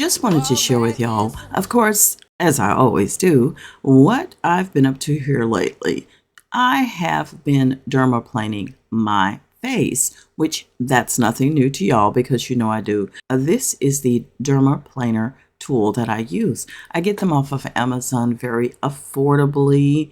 just wanted to share with y'all, of course, as I always do, what I've been up to here lately. I have been dermaplaning my face, which that's nothing new to y'all because you know I do. This is the Dermaplaner tool that I use. I get them off of Amazon very affordably.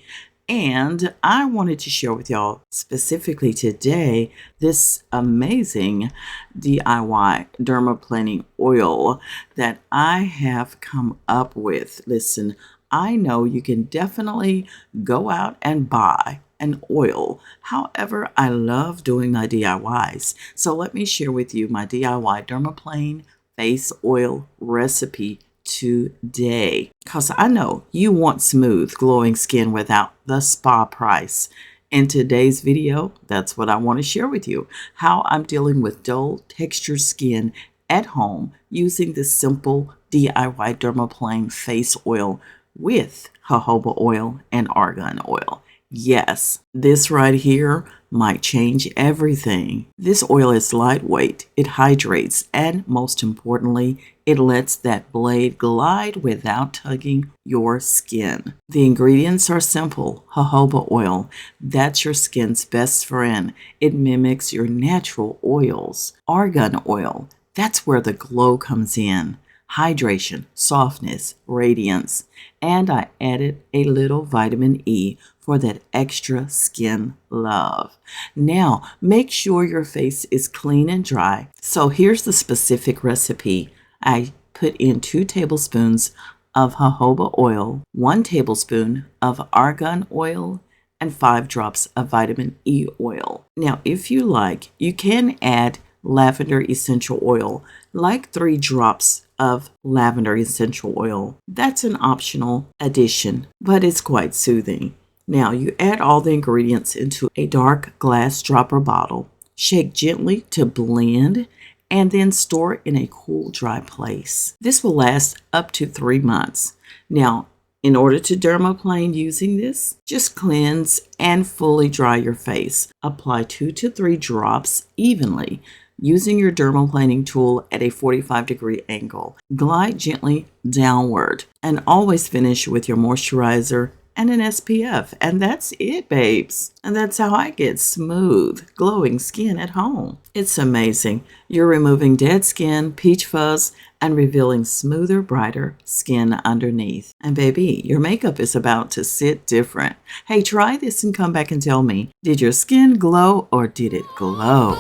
And I wanted to share with y'all specifically today this amazing DIY dermaplaning oil that I have come up with. Listen, I know you can definitely go out and buy an oil. However, I love doing my DIYs. So let me share with you my DIY dermaplane face oil recipe today, because I know you want smooth glowing skin without the spa price. In today's video, that's what I want to share with you, how I'm dealing with dull textured skin at home using this simple DIY dermaplane face oil with jojoba oil and argan oil. Yes, this right here might change everything. This oil is lightweight, it hydrates, and most importantly, it lets that blade glide without tugging your skin. The ingredients are simple. Jojoba oil, that's your skin's best friend. It mimics your natural oils. Argan oil, that's where the glow comes in. Hydration, softness, radiance, and I added a little vitamin E for that extra skin love. Now, make sure your face is clean and dry. So here's the specific recipe. I put in 2 tablespoons of jojoba oil, 1 tablespoon of argan oil, and 5 drops of vitamin E oil. Now, if you like, you can add lavender essential oil, like 3 drops of lavender essential oil. That's an optional addition, but it's quite soothing. Now you add all the ingredients into a dark glass dropper bottle, shake gently to blend, and then store in a cool, dry place. This will last up to 3 months. Now, in order to dermaplane using this, just cleanse and fully dry your face. Apply 2 to 3 drops evenly using your dermaplaning tool at a 45-degree angle. Glide gently downward and always finish with your moisturizer and an SPF. And that's it, babes. And that's how I get smooth, glowing skin at home. It's amazing. You're removing dead skin, peach fuzz, and revealing smoother, brighter skin underneath. And baby, your makeup is about to sit different. Hey, try this and come back and tell me, did your skin glow or did it glow?